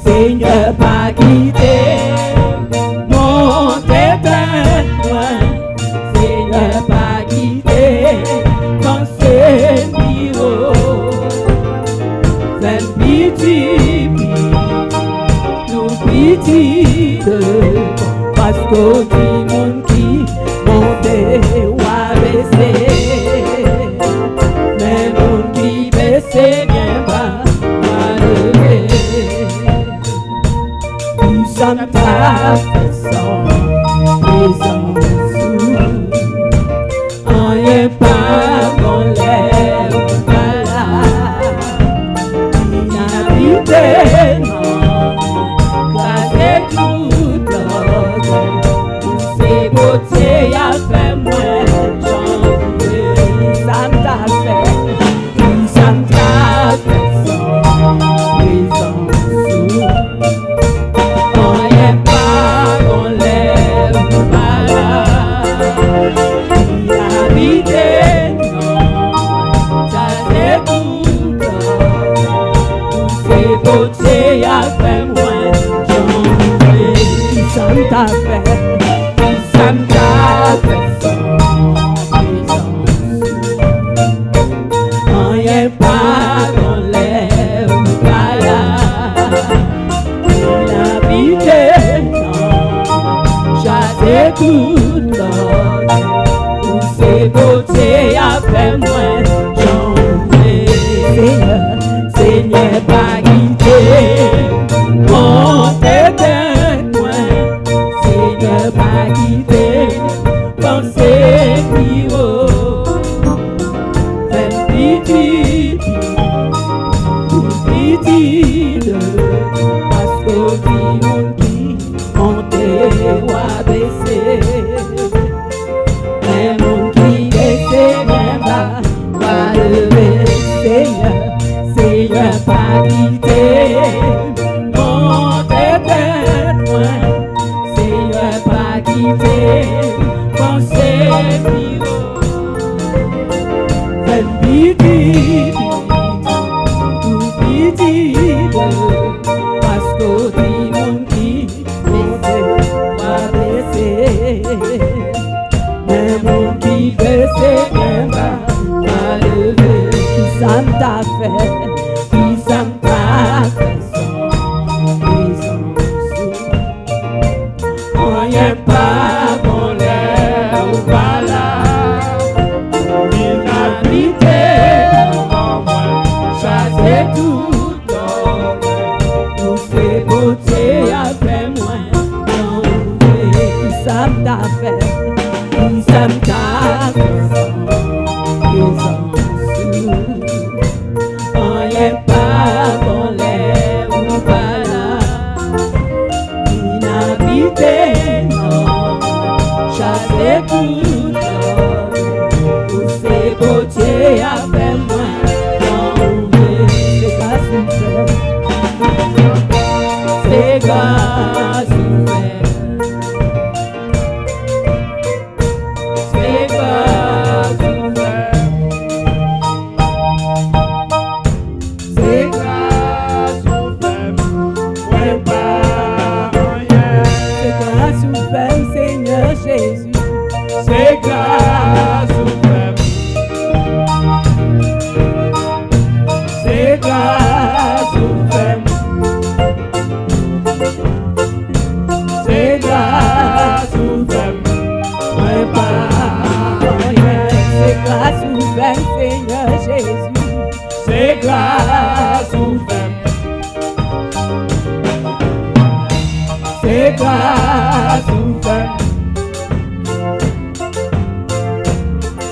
Seigneur, pas quitter mon éternel. côté après moi, j'en veux. Seigneur, Seigneur, pas quitter, mon tête, moi, Seigneur, pas quitter, pensez plus haut, fais pitié, pitié, parce que tu monde qui monte ou a baissé. Seigneur, pas quitter, mon tête, moi. Seigneur, pas quitter, pensez plus haut. Fais pitié, tout pitié, parce que tu monde qui baisse, va baisser. Mais mon qui baisse, même va lever. Santa fait, qui Santa fait on y est pas bon l'air ou pas là, il habite en moi, chasser tout l'homme, pour ses beautés après moi, qui Santa fait, qui Santa fait.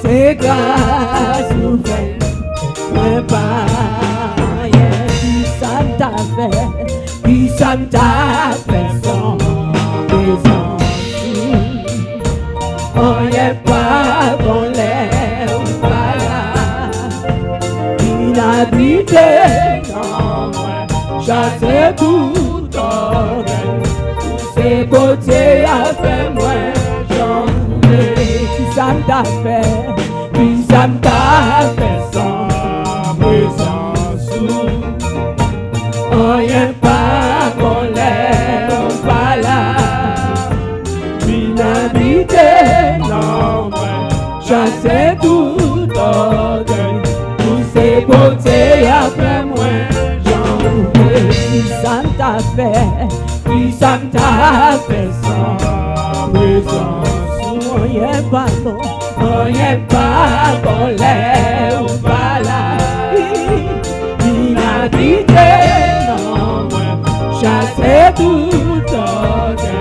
C'est grâce au fait, mais pas qui ça t'a fait sans raison. On n'est pas bon l'air, pas là. Inhabité, non, chasse tout ordre. C'est beauté à faire, moi, j'en voulais. Qui ça t'a fait sans présence. On n'est pas bon l'air, pas là. Inhabité, non, chasse tout ordre. Tous ces beautés après moi, j'en voulais. Qui ça t'a fait sans présence. On n'est pas bon. On n'est pas bon l'air, pas là. Inhabité, non, chasser tout ordre.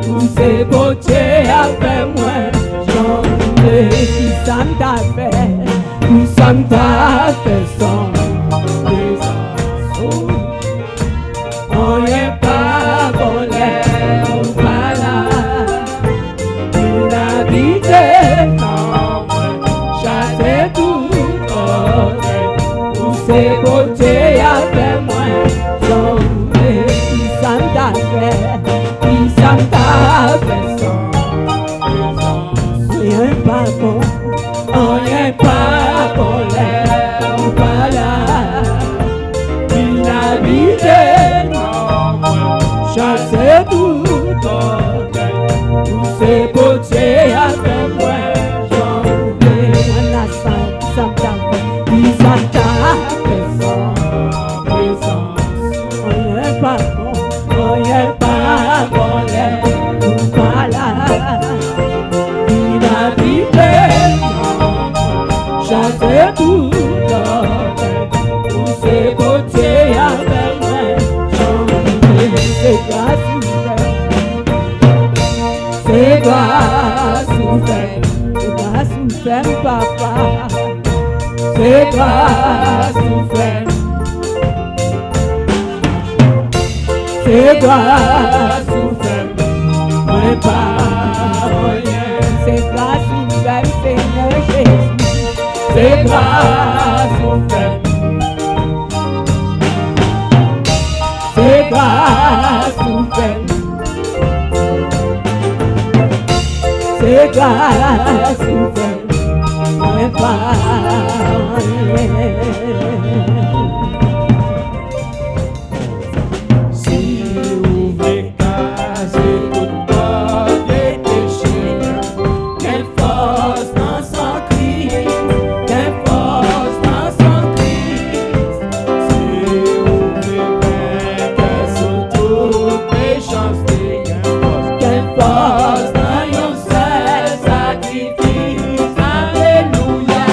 Tous ces beautés après moi, j'en voulais. Qui ça t'a fait sans présence. On n'est pas bon l'air, pas là. Inhabité, non, chasser tout ordre. Pour ses beautés avec moi, j'en voulais. Qui ça t'a fait sans présence. On n'est pas bon, on n'est pas bon l'air, pas là. Inhabité, non, chasser tout ordre. Pour ses beautés avec moi, j'en voulais. Ça t'a fait sans présence. On n'est pas bon l'air, pas là. Inhabité. fait, papa. C'est grâce nous fait. C'est grâce nous fait. Mais pas rien. C'est grâce nous fait, Seigneur Jésus. C'est grâce nous fait. C'est grâce nous fait. C'est grâce nous fait. Mais pas rien. Si vous voulez casser toute porte des péchés, quelle force dans son Christ, quelle force dans son Christ. Si vous voulez vaincre sur toute méchanceté, quelle force dans yon seul sacrifice. Alléluia.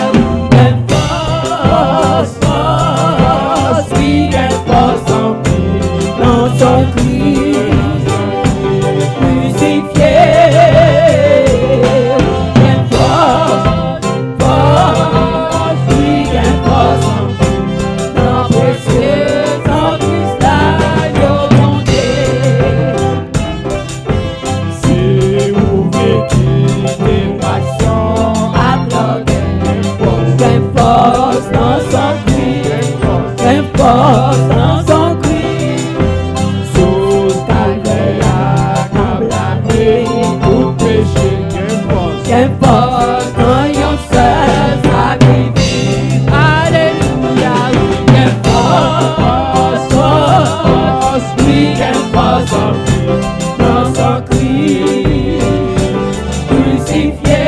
Quelle force, force, oui, quelle force en Christ, dans son Christ crucifié. Quelle force, force, oui, quelle force en Christ, dans précieux son Christ l'agneau mon Dieu. Si vous voulez quitter passion, applaudez. Quelle force dans son Christ, quelle force dans son Christ. Sous calvaire, acclamé pour péché. Quelle force dans yon seul sacrifice. Alléluia. Quelle force, force, oui, quelle force en Christ, dans son Christ crucifié.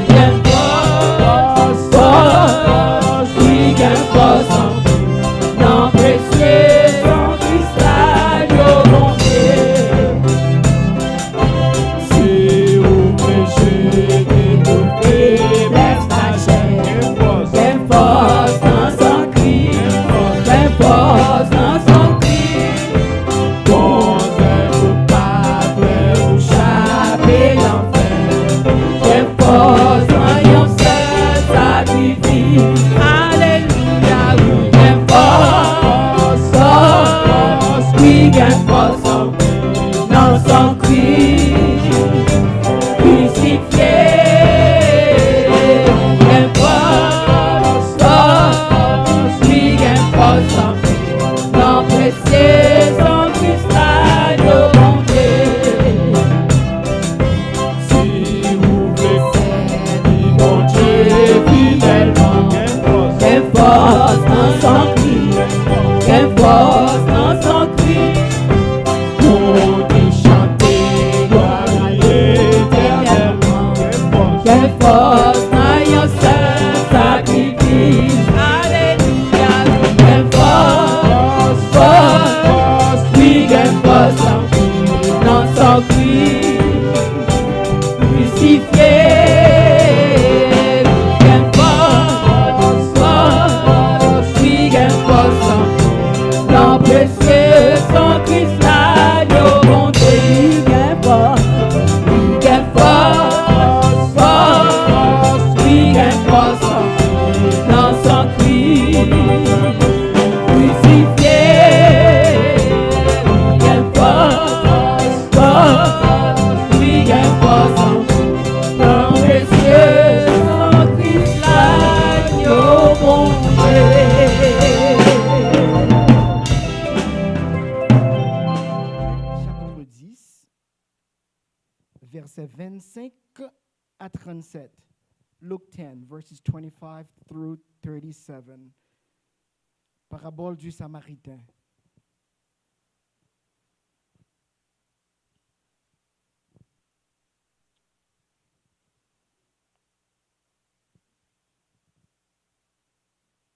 Quelle force, force, oui, quelle force en Christ, dans précieux son Christ l'agneau mon Dieu. Si vous péchez, dégoûtez, blesse la chair. Quelle force dans son Christ, quelle force dans son Christ. Bon Dieu, coupable, vous chapez l'enfer. Quelle force dans yon seul sacrifice. Alléluia. Quelle force, force, oui, quelle force en Christ, dans son Christ crucifié. Quelle force, force, oui, quelle force en Christ, dans précieux son Christ l'agneau mon Dieu. Si vous voulez servir mon Dieu fidèlement, quelle force dans son Christ, quelle force dans son Christ. Pour y chanter, gloire éternellement. Quelle force dans yon seul sacrifice. Alléluia. Quelle force, force, oui, quelle force en Christ, dans son Christ crucifié. Quelle force, force, oui, quelle force en Christ, dans précieux son Christ l'agneau mon Dieu. Quelle force, force, oui, quelle force en Christ, dans son Christ crucifié. Quelle force, oui, quelle force en Christ, dans précieux son Christ l'agneau mon Dieu. Chapitre 10, versets 25 à 37. Luke 10, verses 25 through 37. Parabole du Samaritain.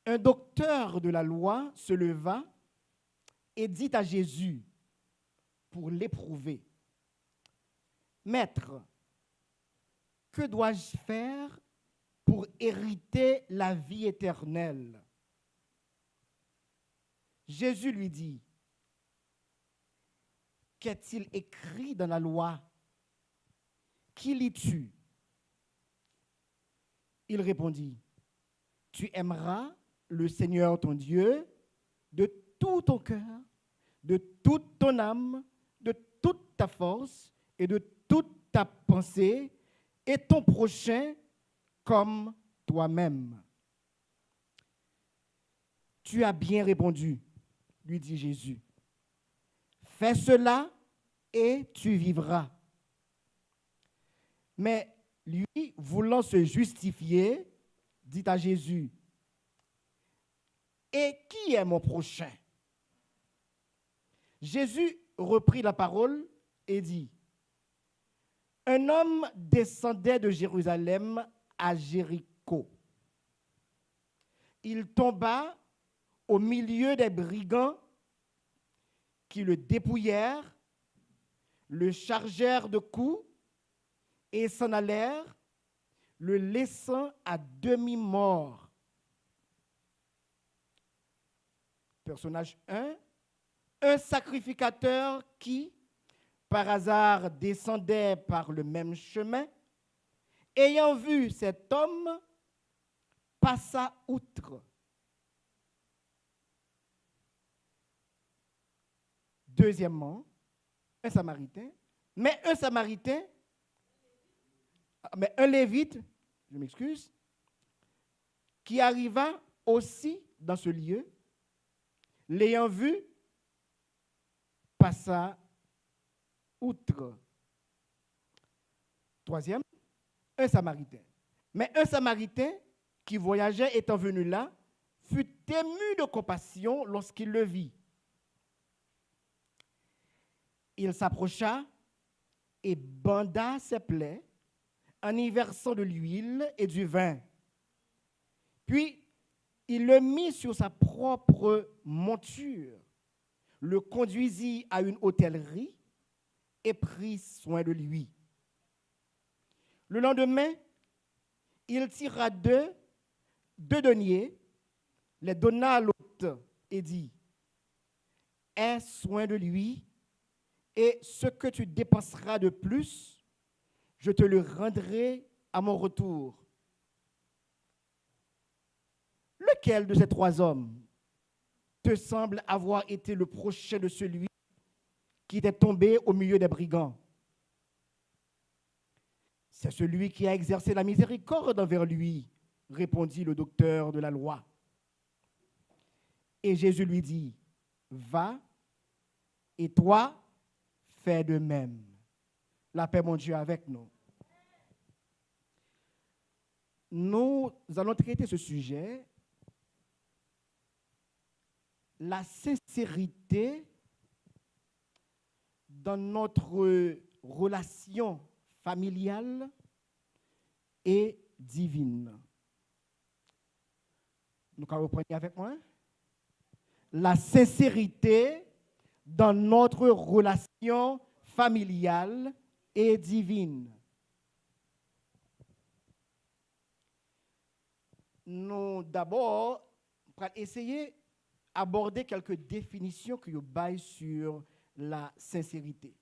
Un docteur de la loi se leva et dit à Jésus, pour l'éprouver, « Maître, que dois-je faire pour hériter la vie éternelle ?» Jésus lui dit, « Qu'est-il écrit dans la loi? Qui lis-tu » Il répondit, tu aimeras le Seigneur ton Dieu de tout ton cœur, de toute ton âme, de toute ta force et de toute ta pensée, et ton prochain comme toi-même. Tu as bien répondu, lui dit Jésus. Fais cela et tu vivras. Mais lui, voulant se justifier, dit à Jésus, et qui est mon prochain? Jésus reprit la parole et dit, un homme descendait de Jérusalem à Jéricho. Il tomba au milieu des brigands qui le dépouillèrent, le chargèrent de coups et s'en allèrent, le laissant à demi-mort. Personnage 1, un sacrificateur qui, par hasard, descendait par le même chemin, ayant vu cet homme, passa outre. Deuxièmement, un Samaritain, mais un Lévite, je m'excuse, qui arriva aussi dans ce lieu, l'ayant vu, passa outre. Troisième, un Samaritain. Mais un Samaritain qui voyageait étant venu là, fut ému de compassion lorsqu'il le vit. Il s'approcha et banda ses plaies en y versant de l'huile et du vin. Puis, il le mit sur sa propre monture, le conduisit à une hôtellerie et prit soin de lui. Le lendemain, il tira deux deniers, les donna à l'hôte et dit, « Aie soin de lui, et ce que tu dépenseras de plus, je te le rendrai à mon retour. » Lequel de ces trois hommes te semble avoir été le prochain de celui qui était tombé au milieu des brigands? C'est celui qui a exercé la miséricorde envers lui, répondit le docteur de la loi. Et Jésus lui dit, va, et toi, fais de même. La paix, mon Dieu, avec nous. Nous allons traiter ce sujet, la sincérité dans notre relation familiale et divine. Nous reprenons avec moi. La sincérité dans notre relation familiale et divine. Nous d'abord allons essayer d'aborder quelques définitions que nous baillons sur la sincérité.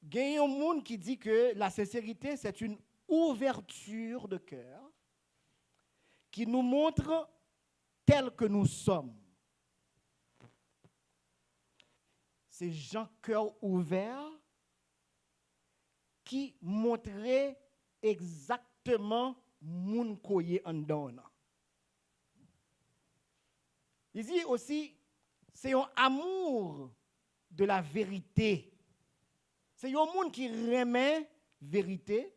Il y a un monde qui dit que la sincérité, c'est une ouverture de cœur qui nous montre tel que nous sommes. C'est Jean cœur ouvert qui montrait exactement moun koye en donne. Il dit aussi, c'est un amour de la vérité. C'est un monde qui remet vérité.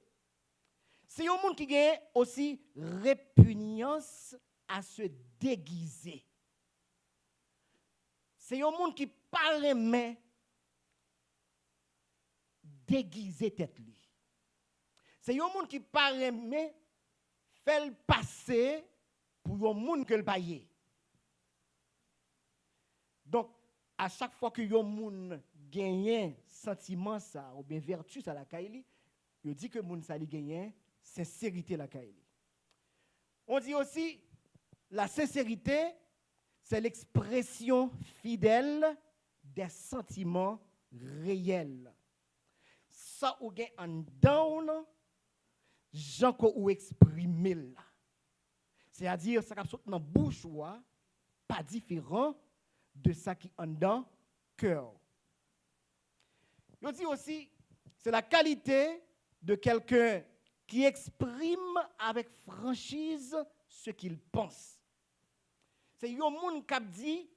C'est un monde qui a aussi répugnance à se déguiser. C'est un monde qui parle mais déguiser tête lui. C'est un monde qui parle mais fait le passer pour un monde que le paye. Donc à chaque fois que un monde gagne sentiment ça ou bien vertu ça la kaili, il dit que monde ça li gagne sincérité la kaili. On dit aussi la sincérité, c'est l'expression fidèle des sentiments réels. ça ou gen en down, Jean ko ou exprimer là. C'est-à-dire, ça qui sort dans bouche ou pas différent de ça qui en dans cœur. Il dit aussi, c'est la qualité de quelqu'un qui exprime avec franchise ce qu'il pense. C'est un monde qui dit,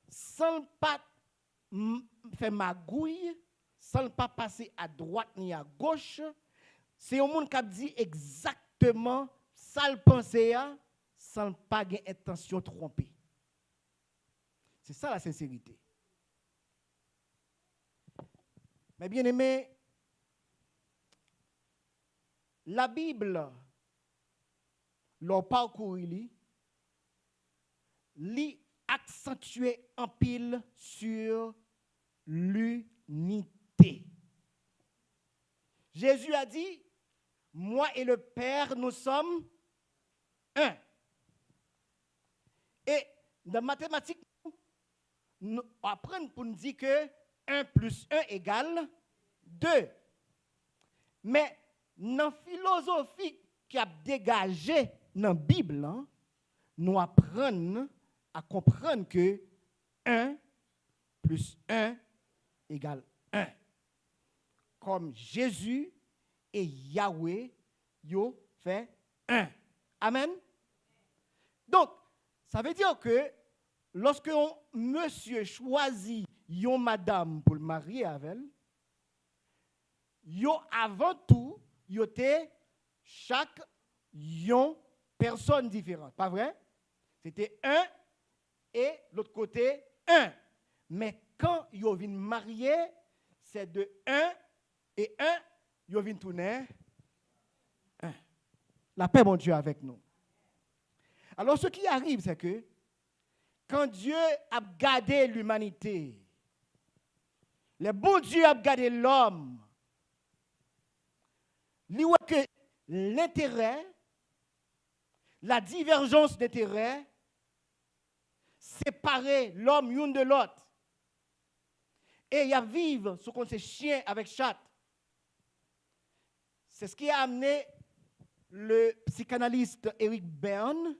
sans pas faire magouille, sans pas passer à droite ni à gauche, c'est un monde qui dit exactement ça le penser sans pas avoir intention de tromper. C'est ça la sincérité. Mais bien aimé, la Bible, leur parcours, li accentué en pile sur l'unité. Jésus a dit, moi et le Père, nous sommes un. Et dans mathématiques, nous apprenons pour nous dire que 1 plus 1 égale 2. Mais dans la philosophie qui a dégagé dans la Bible, nous apprenons à comprendre que 1 plus 1 égale 1. Comme Jésus et Yahweh, yo fait 1. Amen. Donc, ça veut dire que lorsque un monsieur choisit une madame pour le marier avec elle, yo avant tout, yo était chaque une personne différente. Pas vrai? C'était un et l'autre côté un. Mais quand yo vient marier, c'est de 1 et 1, yo vient tourner 1. La paix, mon Dieu, avec nous. Alors, ce qui arrive, c'est que quand Dieu a gardé l'humanité, le bon Dieu a gardé l'homme, il voit que l'intérêt, la divergence d'intérêt, séparer l'homme l'une de l'autre. Et il y a vivre ce qu'on sait chien avec chat. C'est ce qui a amené le psychanalyste Eric Berne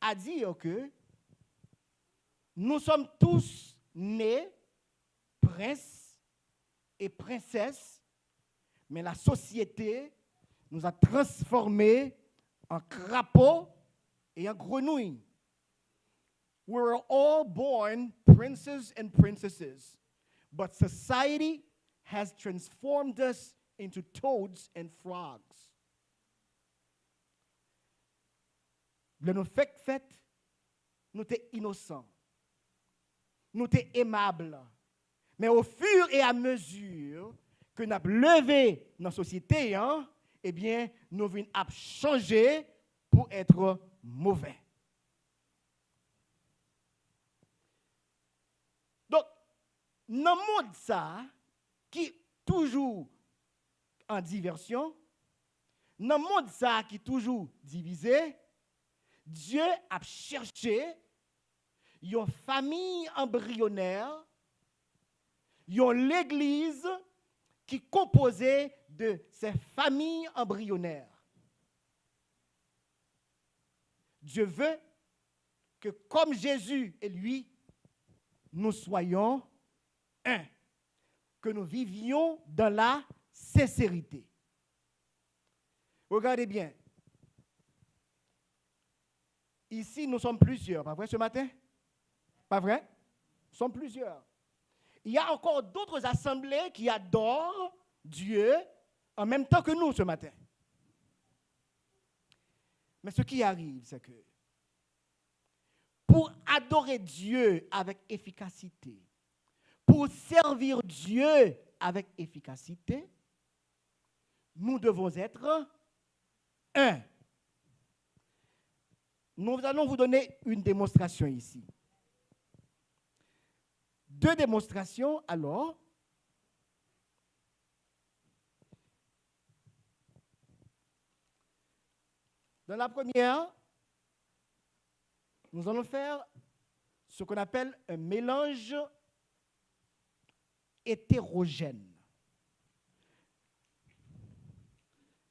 à dire que nous sommes tous nés princes et princesses, mais la société nous a transformés en crapauds et en grenouilles. We were all born princes and princesses, but society has transformed us into toads and frogs. Le nous fait, nous sommes innocents, nous sommes aimables, mais au fur et à mesure que nous avons levé dans la société, eh bien, nous venons à changer pour être mauvais. Donc, dans le monde ça, qui est toujours en diversion, dans le monde ça qui est toujours divisé, Dieu a cherché une famille embryonnaire, une l'église qui est composée de ces familles embryonnaires. Dieu veut que comme Jésus et lui, nous soyons un, que nous vivions dans la sincérité. Regardez bien. Ici, nous sommes plusieurs, pas vrai ce matin? Pas vrai? Nous sommes plusieurs. Il y a encore d'autres assemblées qui adorent Dieu en même temps que nous ce matin. Mais ce qui arrive, c'est que pour adorer Dieu avec efficacité, pour servir Dieu avec efficacité, nous devons être un. Nous allons vous donner une démonstration ici. Deux démonstrations, alors. Dans la première, nous allons faire ce qu'on appelle un mélange hétérogène.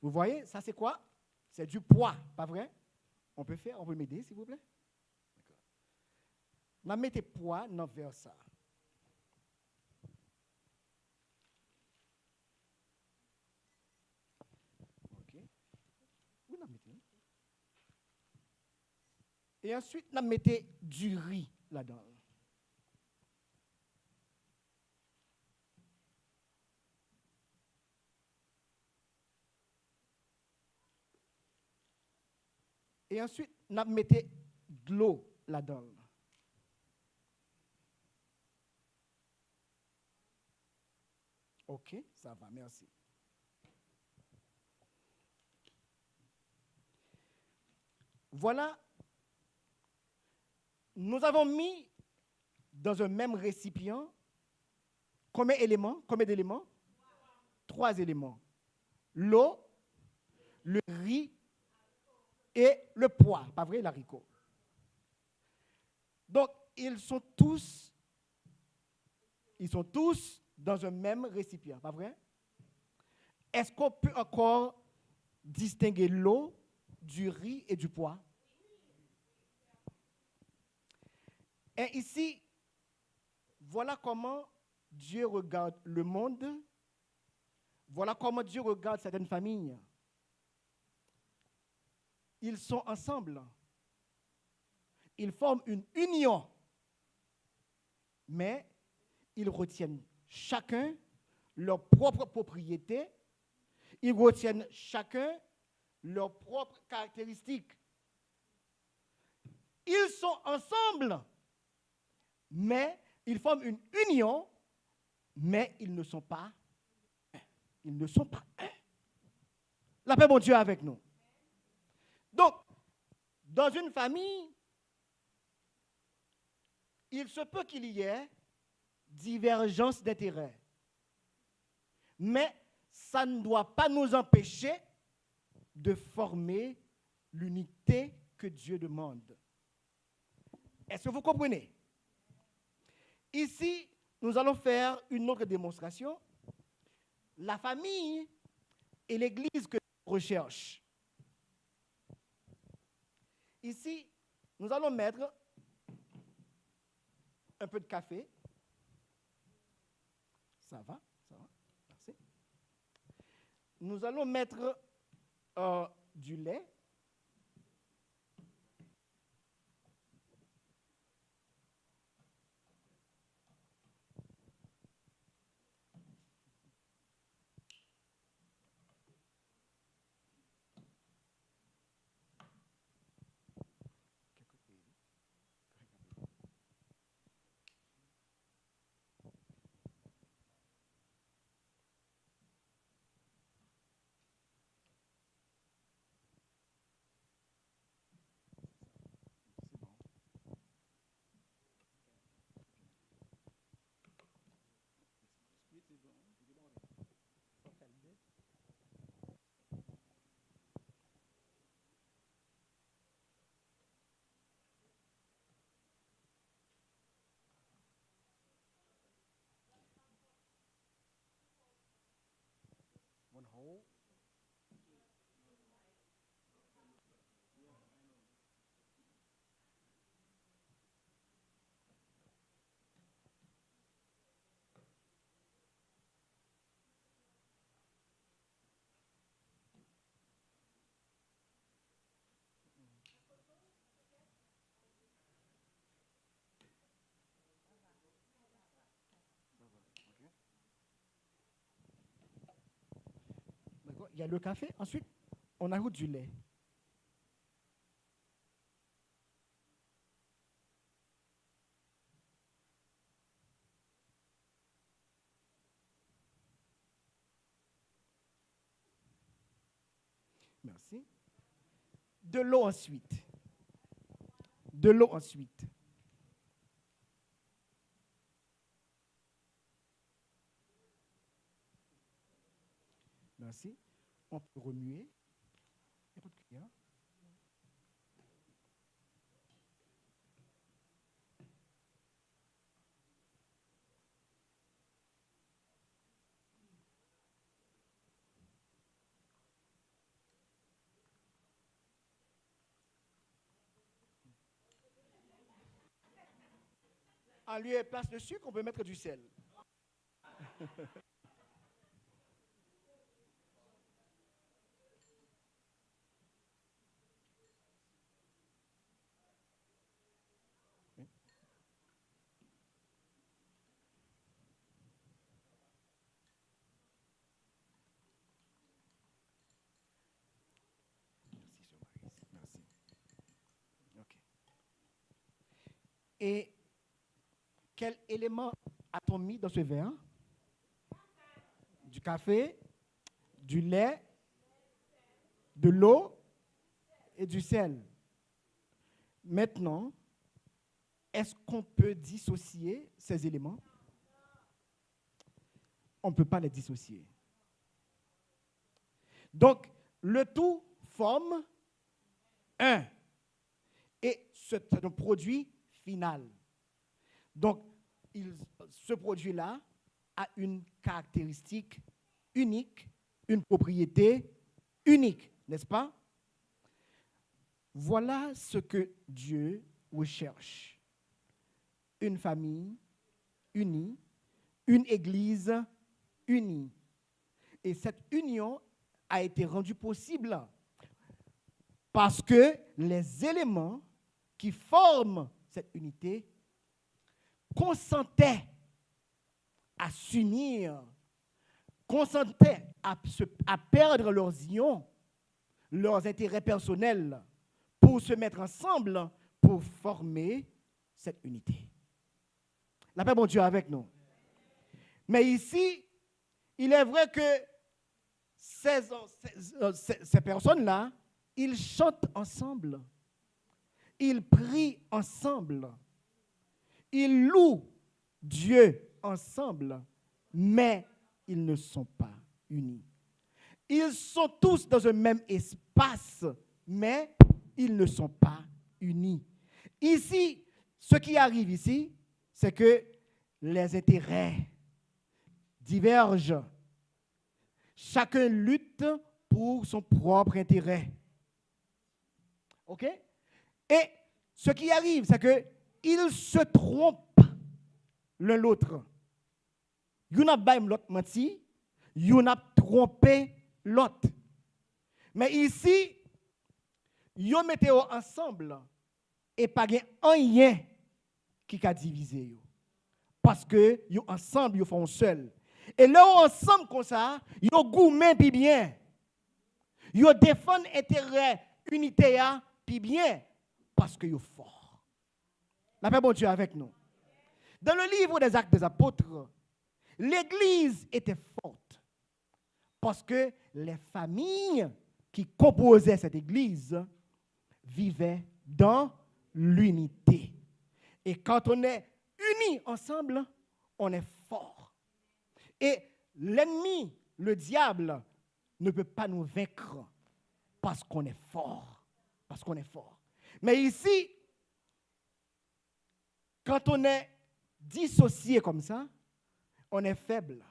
Vous voyez, ça c'est quoi? C'est du poids, pas vrai? On peut m'aider, s'il vous plaît? On mettez poids dans vers ça. OK. Vous la mettez. Et ensuite, on mettez du riz là-dedans. Et ensuite, on mettez de l'eau là-dedans. OK, ça va, merci. Voilà, nous avons mis dans un même récipient combien d'éléments? 3 éléments. L'eau, le riz et le pois, pas vrai, l'haricot. Donc, ils sont tous dans un même récipient, pas vrai? Est-ce qu'on peut encore distinguer l'eau du riz et du pois? Et ici, voilà comment Dieu regarde le monde. Voilà comment Dieu regarde certaines familles. Ils sont ensemble. Ils forment une union. Mais ils retiennent chacun leur propre propriété. Ils retiennent chacun leurs propres caractéristiques. Ils sont ensemble, mais ils forment une union, mais ils ne sont pas un. Ils ne sont pas un. La paix, mon Dieu, avec nous. Donc, dans une famille, il se peut qu'il y ait divergence d'intérêts. Mais ça ne doit pas nous empêcher de former l'unité que Dieu demande. Est-ce que vous comprenez? Ici, nous allons faire une autre démonstration. La famille et l'Église que nous recherchons. Ici, nous allons mettre un peu de café. Ça va, merci. Nous allons mettre du lait. One whole. D'accord. Il y a le café. Ensuite, on ajoute du lait. Merci. De l'eau ensuite. De l'eau ensuite. Merci. On peut remuer. Il y a pas de cuillère. En lieu et place de sucre, on peut mettre du sel. Merci. OK. Et quel élément a-t-on mis dans ce verre? Du café, du lait, de l'eau et du sel. Maintenant, est-ce qu'on peut dissocier ces éléments? On ne peut pas les dissocier. Donc, le tout forme un. Et c'est un produit final. Donc, ce produit-là a une caractéristique unique, une propriété unique, n'est-ce pas? Voilà ce que Dieu recherche. Une famille unie, une église unie. Et cette union a été rendue possible parce que les éléments qui forment cette unité consentaient à s'unir, consentaient à perdre leurs ions, leurs intérêts personnels, pour se mettre ensemble, pour former cette unité. La paix, bon Dieu, avec nous. Mais ici, il est vrai que ces personnes-là, ils chantent ensemble, ils prient ensemble, ils louent Dieu ensemble, mais ils ne sont pas unis. Ils sont tous dans un même espace, mais ils ne sont pas unis. Ici, ce qui arrive ici, c'est que les intérêts divergent. Chacun lutte pour son propre intérêt. OK? Et ce qui arrive, c'est qu'ils se trompent l'un l'autre. Y'en a pas l'autre menti, y'en a trompé l'autre. Mais ici, y'en mettez ensemble et pas rien qui a divisé. Parce que y'en ensemble, y'en font seul. Et là, ensemble comme ça, y'en gourmet puis bien. Y'en défendent intérêt, unité, puis bien. Parce que y'en fort. La paix, bon Dieu, avec nous. Dans le livre des Actes des Apôtres, l'Église était forte. Parce que les familles qui composaient cette Église vivaient dans l'unité. Et quand on est unis ensemble, on est fort. Et l'ennemi, le diable, ne peut pas nous vaincre parce qu'on est fort. Parce qu'on est fort. Mais ici, quand on est dissocié comme ça, on est faible.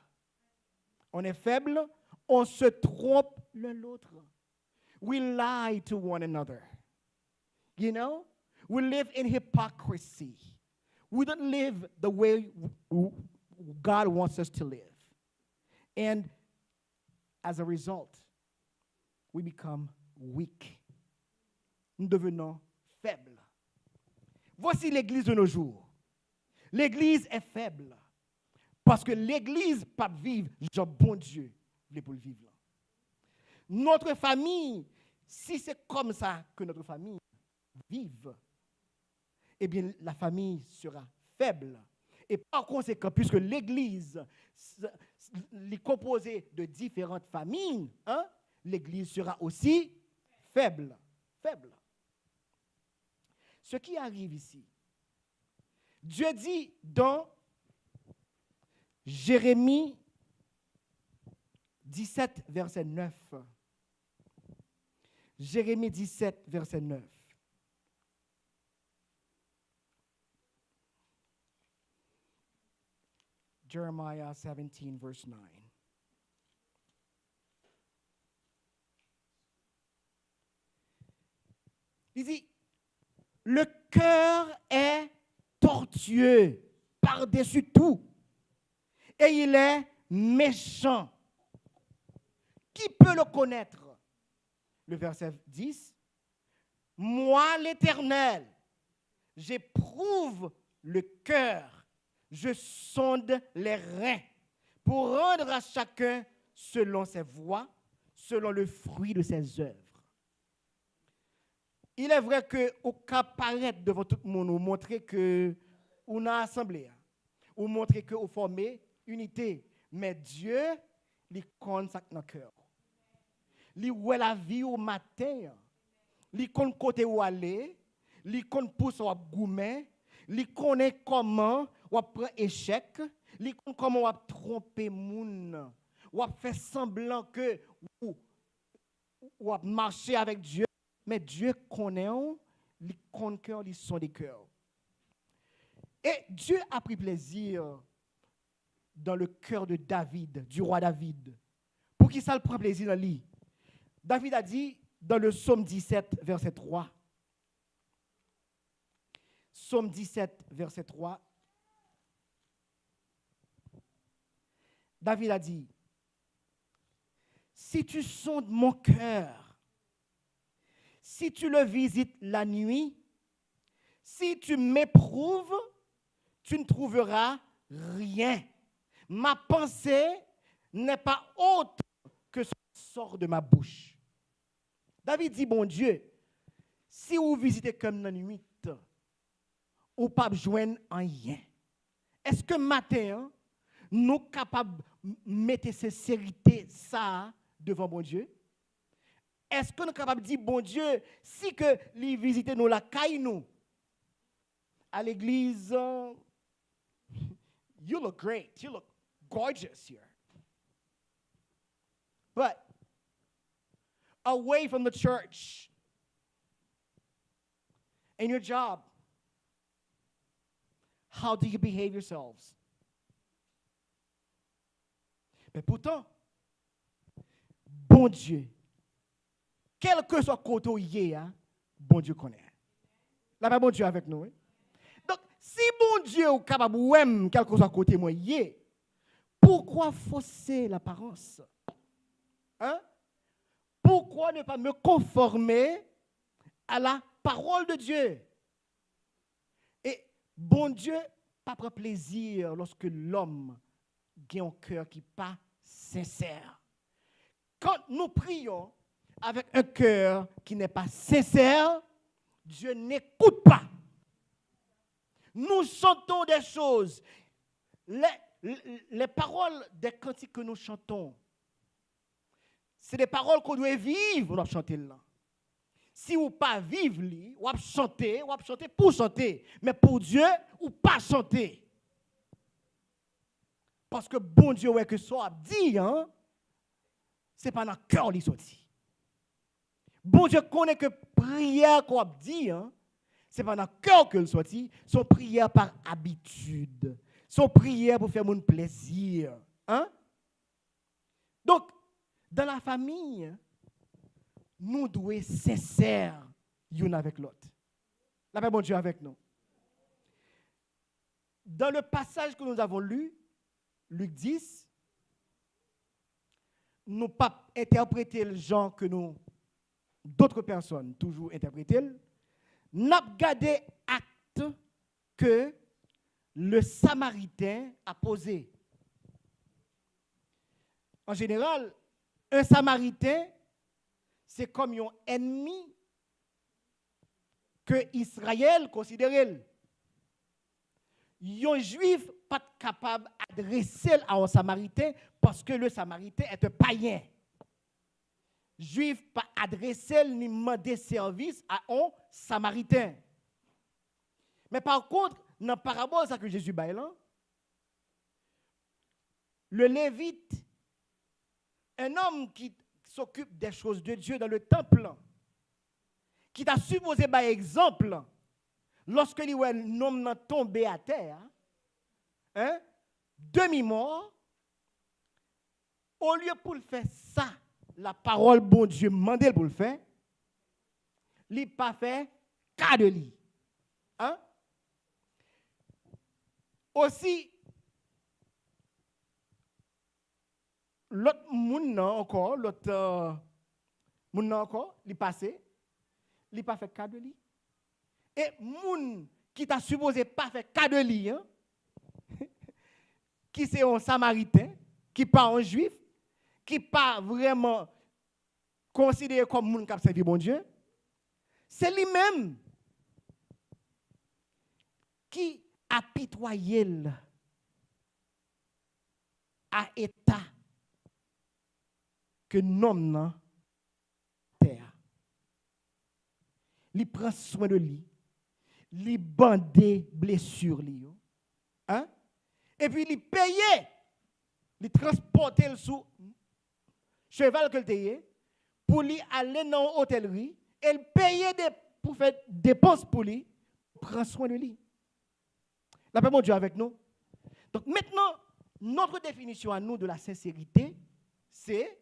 On est faible, on se trompe l'un l'autre. We lie to one another. You know? We live in hypocrisy. We don't live the way God wants us to live. And as a result, we become weak. Nous devenons faibles. Voici l'Église de nos jours. L'Église est faible. Parce que l'Église pas vivre, genre bon Dieu, voulait pour le vivre. Notre famille, si c'est comme ça que notre famille vive, eh bien la famille sera faible. Et par conséquent, puisque l'Église est composée de différentes familles, l'Église sera aussi faible. Faible. Ce qui arrive ici, Dieu dit dans Jérémie 17, verset 9. Jérémie 17, verset 9. Jeremiah 17, verse 9. Il dit, le cœur est tortueux par-dessus tout. Et il est méchant. Qui peut le connaître? Le verset 10. Moi, l'Éternel, j'éprouve le cœur, je sonde les reins pour rendre à chacun selon ses voies, selon le fruit de ses œuvres. Il est vrai qu'au cas paraître devant tout le monde, ou montrer que on a assemblé, ou montrer que vous formez unité, mais Dieu, il connaît ça dans le cœur. Il voit la vie au matin, il connaît côté où aller, il connaît pousse ou goumer, il connaît comment on prend échec, il connaît comment on tromper moun, on fait semblant que on marcher avec Dieu. Mais Dieu connaît, il connaît cœur, il son des cœurs. Et Dieu a pris plaisir dans le cœur de David, du roi David. Pour qui ça le prend plaisir dans lui? David a dit dans le psaume 17, verset 3. Psaume 17, verset 3. David a dit, si tu sondes mon cœur, si tu le visites la nuit, si tu m'éprouves, tu ne trouveras rien. Ma pensée n'est pas autre que ce qui sort de ma bouche. David dit, bon Dieu, si vous visitez comme la nuit, vous ne pouvez pas joindre rien. Est-ce que matin, nous sommes capables de mettre sincérité ça devant bon Dieu? Est-ce que nous sommes capables de dire, bon Dieu, si que les visiter nous la caille nous, à l'église, you look great, you look gorgeous here. But away from the church, in your job, how do you behave yourselves? Mais pourtant, bon Dieu, quel que soit côté où il est, bon Dieu connaît. Là, bon Dieu avec nous. Hein? Donc, si bon Dieu est capable de quel que soit côté moi, pourquoi fausser l'apparence? Hein? Pourquoi ne pas me conformer à la parole de Dieu? Et bon Dieu, pas prend plaisir lorsque l'homme a un cœur qui n'est pas sincère. Quand nous prions avec un cœur qui n'est pas sincère, Dieu n'écoute pas. Nous chantons des choses. Les paroles des cantiques que nous chantons, c'est des paroles qu'on doit vivre, on doit chanter là. Si vous pas vivre, vous chanter pour chanter. Mais pour Dieu, ou pas chanter. Parce que bon Dieu, ouais, que ça dit, hein, c'est pas dans le cœur qui sorti. Bon Dieu connaît que prière qu'on dit, hein, c'est pas dans le cœur que le sorti, son prière par habitude, son prière pour faire mon plaisir, hein. Donc, dans la famille, nous devons être sincères l'un avec l'autre. La paix, bon Dieu, avec nous. Dans le passage que nous avons lu, Luc 10, nous pas interpréter le genre que nous, d'autres personnes, toujours interpréter. Nous avons gardé acte que le Samaritain a posé. En général, un Samaritain, c'est comme un ennemi que Israël considérait. Un juif pas capable d'adresser à un Samaritain parce que le Samaritain est un païen. Juif pas adresser ni demander service à un Samaritain. Mais par contre, dans la parabole ça que Jésus baille là, le Lévite, un homme qui s'occupe des choses de Dieu dans le temple, qui t'a supposé par exemple, lorsque un homme tombé à terre, hein, demi-mort, au lieu pour le faire ça, la parole bon Dieu mandé pour le faire, il n'a pas fait cas de lui. Hein? Aussi, l'autre monde encore, l'autre monde encore, il passé, il pas fait cas de lui. Et monde qui t'a supposé pas faire cas de lui, hein, qui c'est un samaritain, qui pas un juif, qui pas vraiment considéré comme monde qui a servi bon Dieu, c'est lui-même qui a pitoyé à état que l'homme n'a terre. Il prend soin de lui, il bande blessures lui, hein? Et puis il paye, il transporte le sous cheval que le pour lui aller dans l'hôtellerie, et il paye pour faire dépenses pour lui, prend soin de lui. La paix de Dieu avec nous. Donc maintenant, notre définition à nous de la sincérité, c'est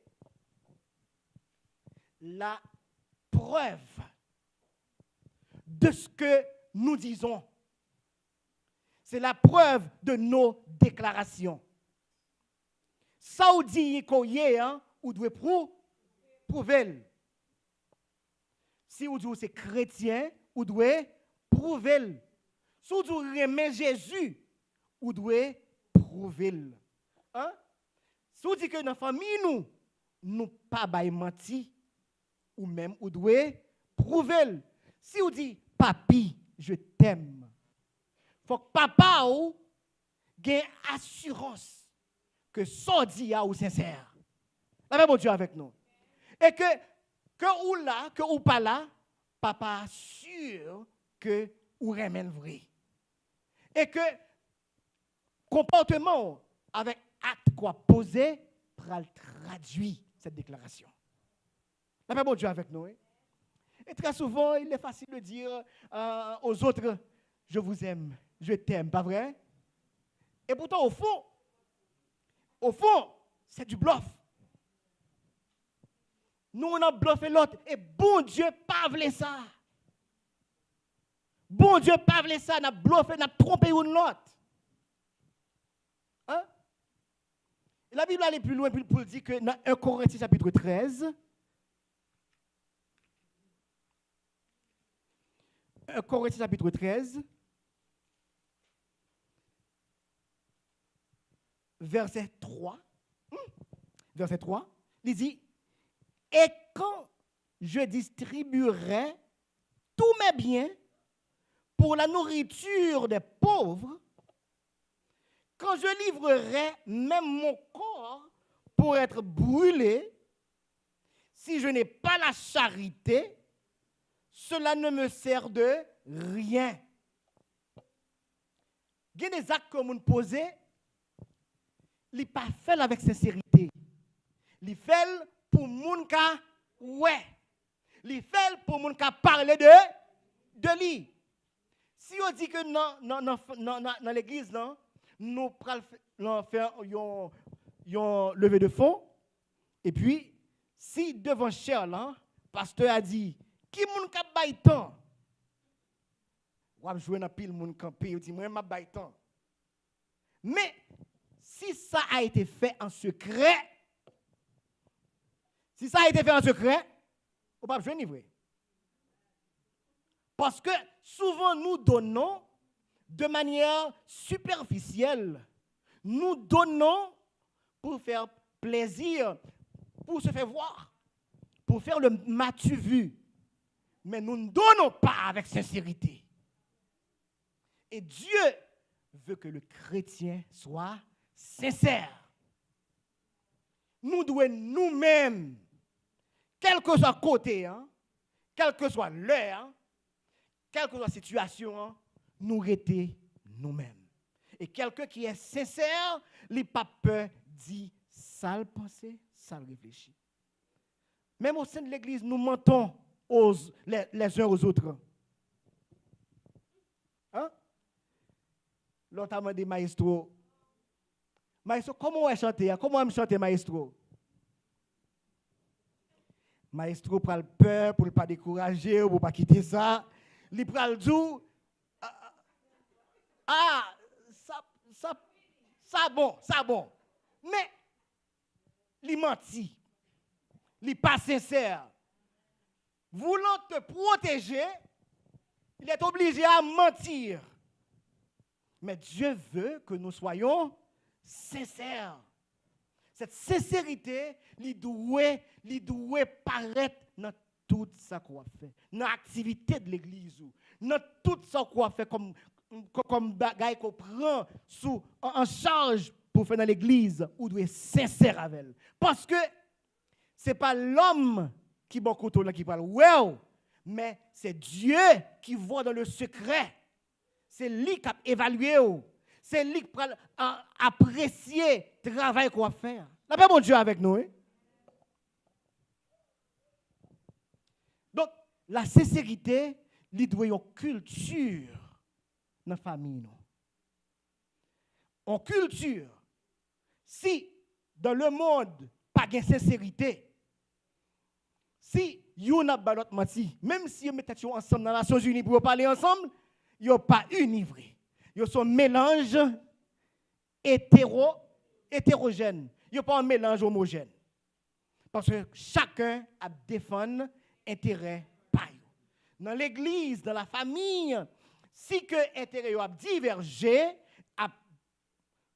la preuve de ce que nous disons. C'est la preuve de nos déclarations. Ça ou dit qu'on y est, hein, ou doit prouver. Si vous dites c'est chrétien, vous devez prouver. Si vous aimez Jésus, vous devez prouver. Hein? Si vous dites que dans la famille, nous pas menti, ou même vous devez prouver. Si vous dites, papi, je t'aime, il faut que papa ait assurance que son dit ou sincère. La même Dieu avec nous. Et que ou là, que ou pas là, papa assure que ou remène vrai. Et que comportement avec acte quoi posé pral traduit cette déclaration. La même Dieu avec nous. Et très souvent, il est facile de dire aux autres, je vous aime, je t'aime, pas vrai? Et pourtant, au fond, c'est du bluff. Nous, on a bluffé l'autre. Et bon Dieu, pas voulu ça. Bon Dieu, pas voulu ça. On a bluffé, on a trompé l'autre. Hein? Et la Bible allait plus loin pour dire que dans 1 Corinthiens chapitre 13, 1 Corinthiens chapitre 13, verset 3, il dit, et quand je distribuerai tous mes biens pour la nourriture des pauvres, quand je livrerai même mon corps pour être brûlé, si je n'ai pas la charité, cela ne me sert de rien. Il y a des actes que vous posez, il n'est pas fait avec sincérité. Il fait pour moun ka ouais. Il fait pour moun ka parler de lui. Si on dit que dans l'église, nous prenons faire un levée de fonds, et puis, si devant cher, le pasteur a dit, qui moun ka bay tant? Ou a joué dans pile moun campé, ou dit, moi, ma bay tant. Mais, si ça a été fait en secret, on ne peut pas jouer ni vrai. Parce que souvent nous donnons de manière superficielle. Nous donnons pour faire plaisir, pour se faire voir, pour faire le m'as-tu vu. Mais nous ne donnons pas avec sincérité. Et Dieu veut que le chrétien soit sincère. Nous devons nous-mêmes, quel que soit le côté, quel que soit l'heure, quelle que soit la situation, nous rester nous-mêmes. Et quelqu'un qui est sincère, il n'a pas peur dit sale pensée, sale réfléchir. Même au sein de l'église, nous mentons les uns aux autres. Hein? L'autre a dit, maestro, comment on chanter? Comment on chante, maestro? Maestro prend le peur pour ne pas décourager ou pour ne pas quitter ça. Il prend le jour. Ça bon. Mais, il mentit. Il n'est pas sincère. Voulant te protéger, il est obligé à mentir. Mais Dieu veut que nous soyons sincères. Cette sincérité, il doit paraître dans tout ça qu'on fait, dans l'activité de l'église, dans tout ça qu'on fait comme bagaille qu'on prend en charge pour faire dans l'église, ou doit être sincère avec elle. Parce que ce n'est pas l'homme qui bon couteau qui parle, wow, mais c'est Dieu qui voit dans le secret. C'est lui qui a évalué. C'est lui qui a apprécié le travail qu'on va faire. La paix, mon Dieu, avec nous. Hein? Donc, la sincérité, il doit y avoir une culture dans la famille. En culture, si dans le monde, pas de sincérité, si vous n'avez pas l'autre menti, même si vous mettez ensemble dans les Nations Unies pour parler ensemble, ils ne sont pas univrés. Ils sont un mélange hétérogène. Ils ne sont pas un mélange homogène. Parce que chacun a défendu intérêt par eux. Dans l'église, dans la famille, si que intérêt a divergé,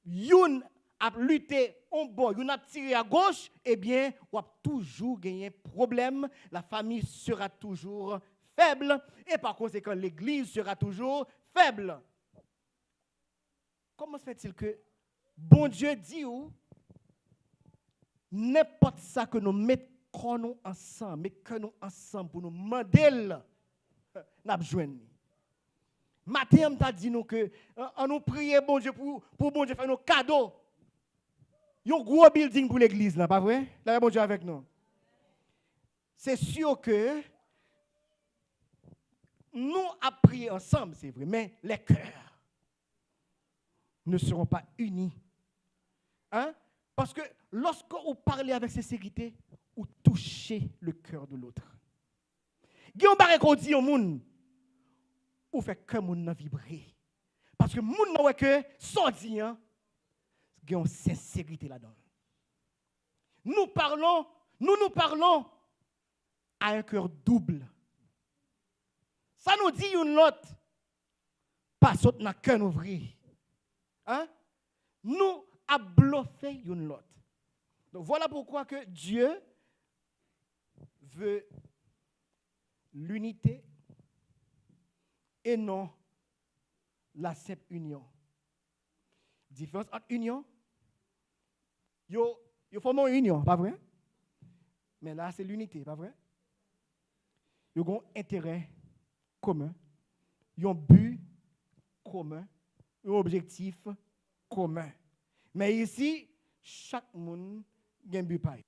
yon a lutté en bas, yon a tiré à gauche, eh bien, on a toujours gagné problème. La famille sera toujours faible et par conséquent, l'église sera toujours faible. Comment se fait-il que bon Dieu dit ou n'importe ça que nous mettons ensemble, pour nous demander, n'a besoin. Matin, on t'a dit nous que on nous prier bon Dieu pour bon Dieu faire nos cadeaux. Il y a un gros building pour l'église là, pas vrai? Là, bon Dieu avec nous. C'est sûr que nous avons prié ensemble, c'est vrai, mais les cœurs ne seront pas unis. Hein? Parce que lorsque vous parlez avec sincérité, vous touchez le cœur de l'autre. Guillaume Barré qu'on dit au monde, vous faites que moun nan vibrer. Parce que moun nan wè que so di hein, il y a une sincérité là-dedans. Nous parlons à un cœur double. Ça nous dit une autre, pas saute dans cœur ouvert. Hein? Nous a bluffé une autre. Donc voilà pourquoi que Dieu veut l'unité et non la simple union. Différence entre union, yo forment une union, pas vrai? Mais là, c'est l'unité, pas vrai? Yo ont un intérêt commun, yo un but commun, un objectif commun. Mais ici, chaque monde a un but pareil.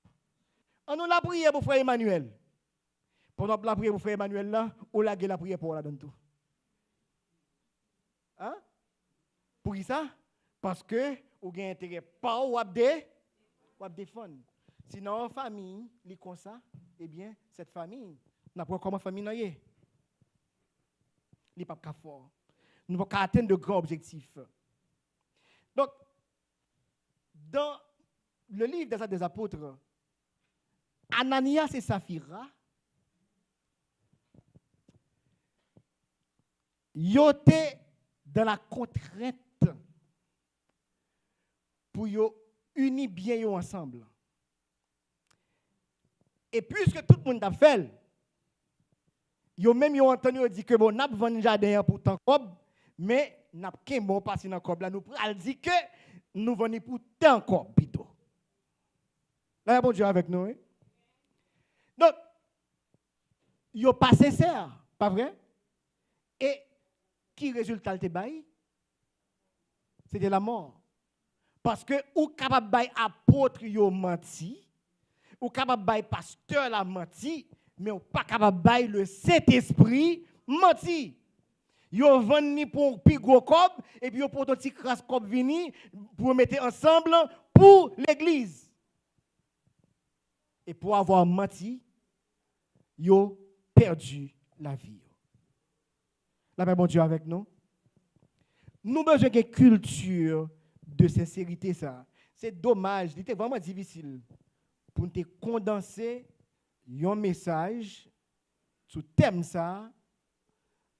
On nous la prière pour frère Emmanuel. Pendant la prière pour frère Emmanuel là, on l'a la prière pour la donne tout. Hein? Pour qui ça? Parce que vous avez intérêt pas ou à défendre. Sinon, en famille, les comme ça, eh bien, cette famille, n'a pas comment famille n'a y. Il pas qu'à fort. Nous ne pouvons pas atteindre de grands objectifs. Donc, dans le livre des Actes des Apôtres, Ananias et Saphira, ils étaient dans la contrainte pour unir bien ensemble. Et puisque tout le monde a fait, ils ont même entendu dire que bon, n'a pas vendu jardin pour tant cob, mais n'a pas bon passer dans cob là, nous pral dit que nous venons pour tant cob plutôt. Là, bon Dieu avec nous. Hein? Donc, ils sont pas sincères, pas vrai? Et qui résultat le bail? C'était la mort. Parce que ou capable bail apôtre yo menti, ou capable bail pasteur la menti, mais ou pas capable bail le Saint-Esprit menti. Yo venu pour pi gros cob et puis yo pour petit crasse cob vini pour mettre ensemble pour l'église. Et pour avoir menti, yo perdu la vie. La paix bon Dieu avec nous. Nous besoin de culture de sincérité ça. C'est dommage, c'était vraiment difficile pour te condenser un message sur thème ça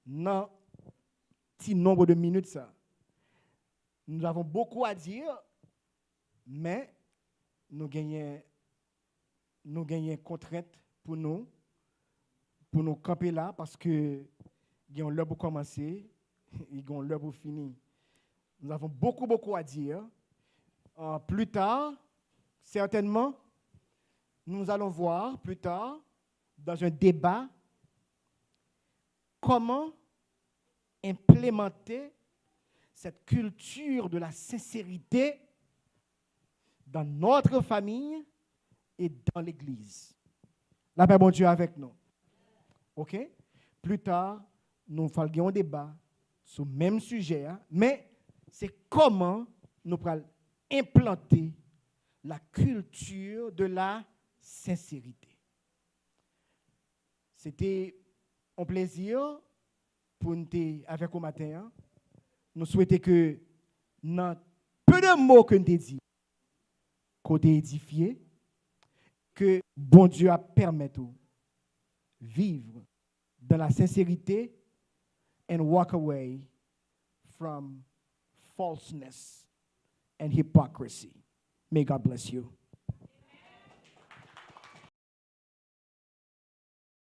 dans un petit nombre de minutes ça. Nous avons beaucoup à dire, mais nous gagnons contrainte pour nous camper là parce que il y a l'heure pour commencer, il y a l'heure pour finir. Nous avons beaucoup à dire. Plus tard, certainement, nous allons voir plus tard dans un débat comment implémenter cette culture de la sincérité dans notre famille et dans l'Église. La paix, bon Dieu, avec nous. OK? Plus tard, nous allons un débat sur le même sujet, hein, mais c'est comment nous allons implanter la culture de la sincérité. C'était un plaisir pour nous avec au matin. Hein. Nous souhaitons que, dans peu de mots que nous avons dit, côté édifié, que bon Dieu a permis de vivre dans la sincérité and walk away from falseness and hypocrisy. May God bless you.